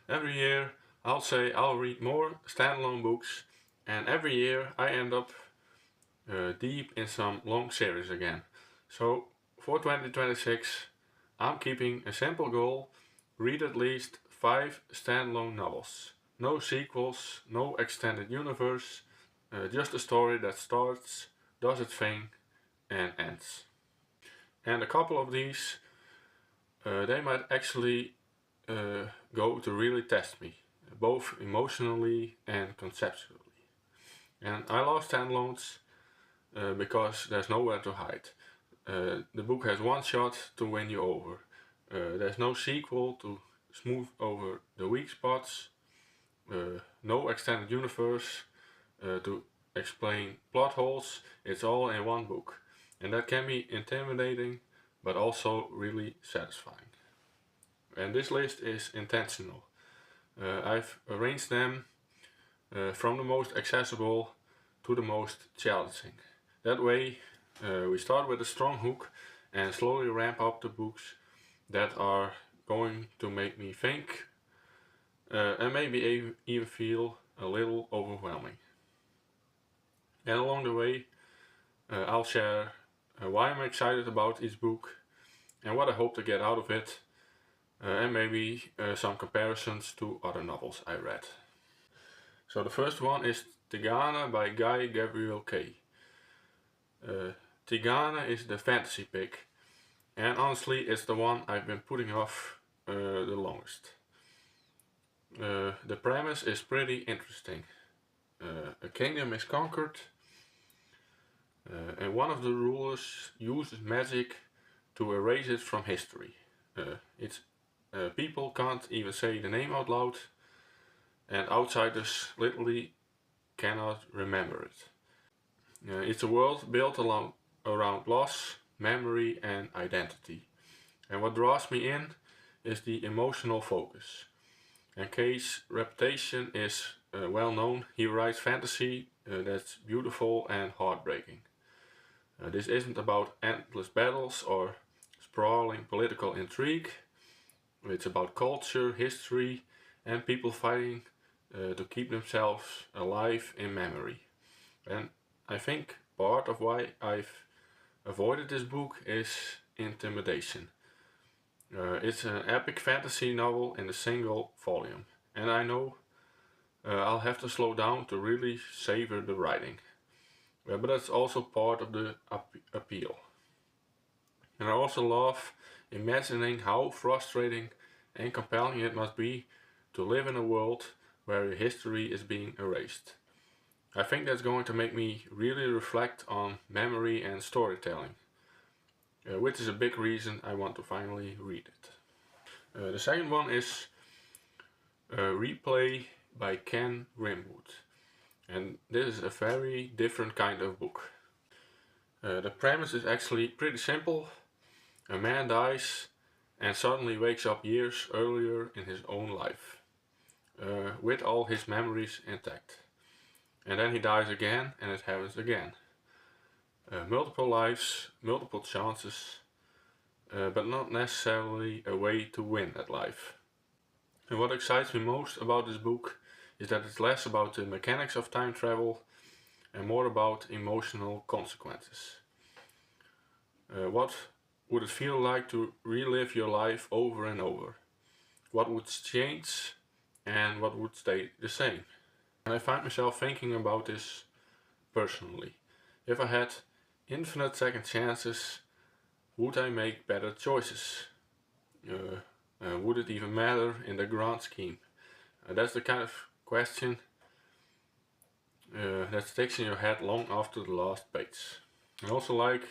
Every year I'll say I'll read more standalone books, and every year I end up deep in some long series again. So for 2026 I'm keeping a simple goal: read at least 5 standalone novels. No sequels, no extended universe, just a story that starts, does its thing, and ends. And a couple of these, they might actually go to really test me, both emotionally and conceptually. And I love standalones because there's nowhere to hide. The book has one shot to win you over. There's no sequel to smooth over the weak spots, no extended universe to explain plot holes. It's all in one book. And that can be intimidating, but also really satisfying. And this list is intentional. I've arranged them from the most accessible to the most challenging. That way, we start with a strong hook and slowly ramp up the books that are going to make me think and maybe even feel a little overwhelming. And along the way, I'll share why I'm excited about each book and what I hope to get out of it, and maybe some comparisons to other novels I read. So the first one is Tigana by Guy Gabriel Kay. Tigana is the fantasy pick, and honestly it's the one I've been putting off the longest. The premise is pretty interesting. A kingdom is conquered, and one of the rulers uses magic to erase it from history. It's people can't even say the name out loud, and outsiders literally cannot remember it. It's a world built around loss, memory, and identity. And what draws me in is the emotional focus. And Kay's reputation is well known. He writes fantasy that's beautiful and heartbreaking. This isn't about endless battles or sprawling political intrigue. It's about culture, history, and people fighting to keep themselves alive in memory. And I think part of why I've avoided this book is intimidation. It's an epic fantasy novel in a single volume, and I know I'll have to slow down to really savor the writing. But that's also part of the appeal. And I also love imagining how frustrating and compelling it must be to live in a world where your history is being erased. I think that's going to make me really reflect on memory and storytelling, which is a big reason I want to finally read it. The second one is Replay by Ken Rimwood, and this is a very different kind of book. The premise is actually pretty simple. A man dies and suddenly wakes up years earlier in his own life, with all his memories intact. And then he dies again, and it happens again. Multiple lives, multiple chances, but not necessarily a way to win at life. And what excites me most about this book is that it's less about the mechanics of time travel and more about emotional consequences. What would it feel like to relive your life over and over? What would change and what would stay the same? And I find myself thinking about this personally. If I had infinite second chances, would I make better choices? Would it even matter in the grand scheme? That's the kind of question that sticks in your head long after the last page. I also like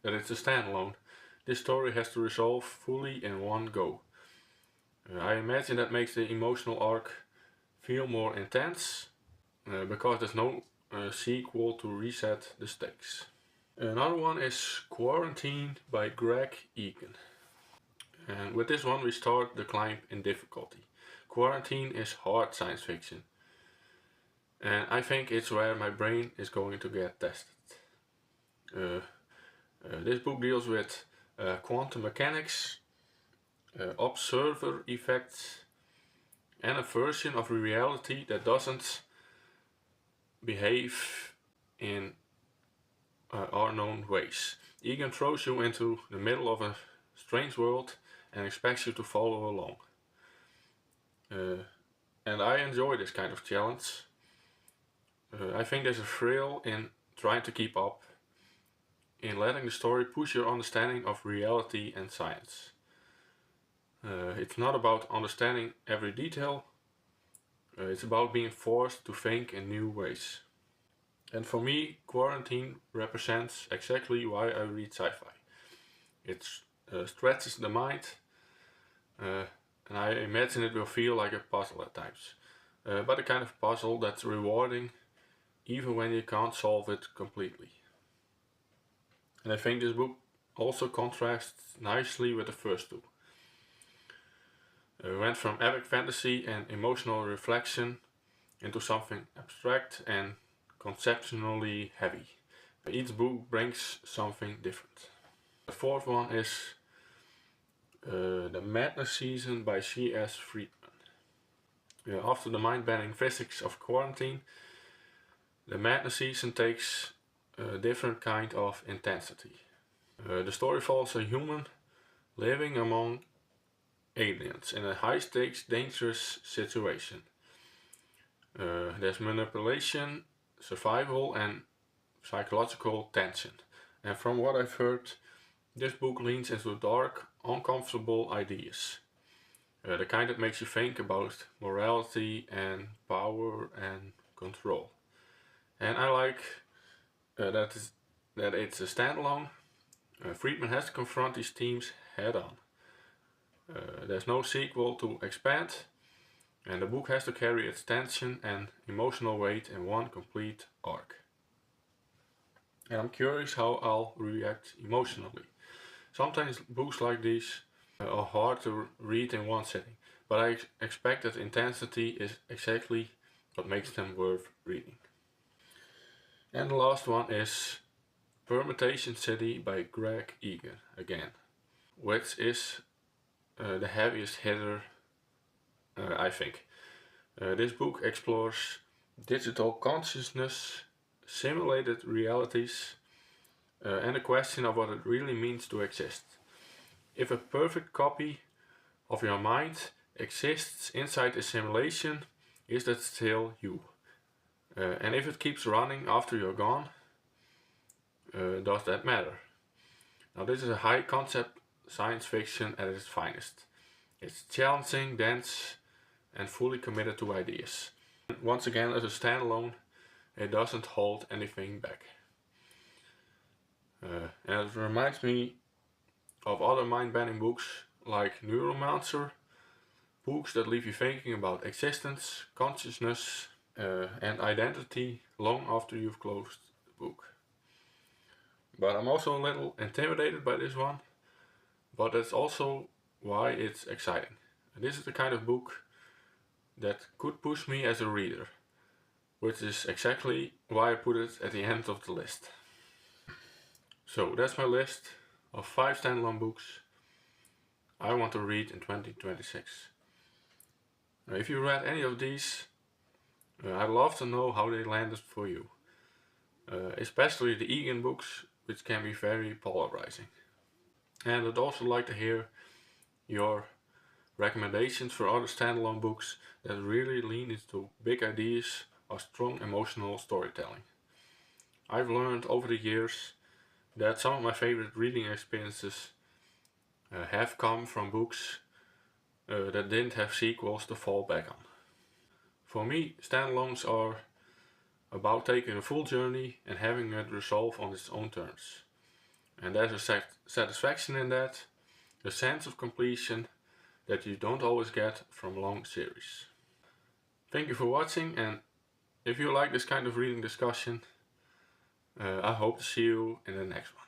that it's a standalone. This story has to resolve fully in one go. I imagine that makes the emotional arc feel more intense because there's no sequel to reset the stakes. Another one is Quarantine by Greg Egan. And with this one we start the climb in difficulty. Quarantine is hard science fiction. And I think it's where my brain is going to get tested. This book deals with quantum mechanics, observer effects, and a version of reality that doesn't behave in unknown ways. Egan throws you into the middle of a strange world and expects you to follow along. And I enjoy this kind of challenge. I think there's a thrill in trying to keep up, in letting the story push your understanding of reality and science. It's not about understanding every detail, it's about being forced to think in new ways. And for me, quarantine represents exactly why I read sci-fi. It stretches the mind, and I imagine it will feel like a puzzle at times. But a kind of puzzle that's rewarding even when you can't solve it completely. And I think this book also contrasts nicely with the first two. We went from epic fantasy and emotional reflection into something abstract and conceptually heavy. Each book brings something different. The fourth one is The Madness Season by C.S. Friedman. After the mind-bending physics of quarantine, the Madness Season takes a different kind of intensity. The story follows a human living among aliens in a high-stakes, dangerous situation. There's manipulation, survival, and psychological tension. And from what I've heard, this book leans into dark, uncomfortable ideas. The kind that makes you think about morality and power and control. And I like that it's a standalone. Friedman has to confront these themes head on. There's no sequel to expand, and the book has to carry its tension and emotional weight in one complete arc. And I'm curious how I'll react emotionally. Sometimes books like these are hard to read in one sitting, but I expect that intensity is exactly what makes them worth reading. And the last one is Permutation City by Greg Egan again, which is the heaviest hitter, I think. This book explores digital consciousness, simulated realities, and the question of what it really means to exist. If a perfect copy of your mind exists inside a simulation, is that still you? And if it keeps running after you're gone, does that matter? Now, this is a high concept science fiction at its finest. It's challenging, dense, and fully committed to ideas. Once again, as a standalone, it doesn't hold anything back. And it reminds me of other mind-bending books like Neuromancer, books that leave you thinking about existence, consciousness, and identity long after you've closed the book. But I'm also a little intimidated by this one, but that's also why it's exciting. And this is the kind of book that could push me as a reader, which is exactly why I put it at the end of the list. So that's my list of 5 standalone books I want to read in 2026. Now, if you read any of these, I'd love to know how they landed for you. Especially the Egan books, which can be very polarizing. And I'd also like to hear your recommendations for other standalone books that really lean into big ideas or strong emotional storytelling. I've learned over the years that some of my favorite reading experiences have come from books that didn't have sequels to fall back on. For me, standalones are about taking a full journey and having it resolve on its own terms. And there's a satisfaction in that, a sense of completion that you don't always get from long series. Thank you for watching, and if you like this kind of reading discussion, I hope to see you in the next one.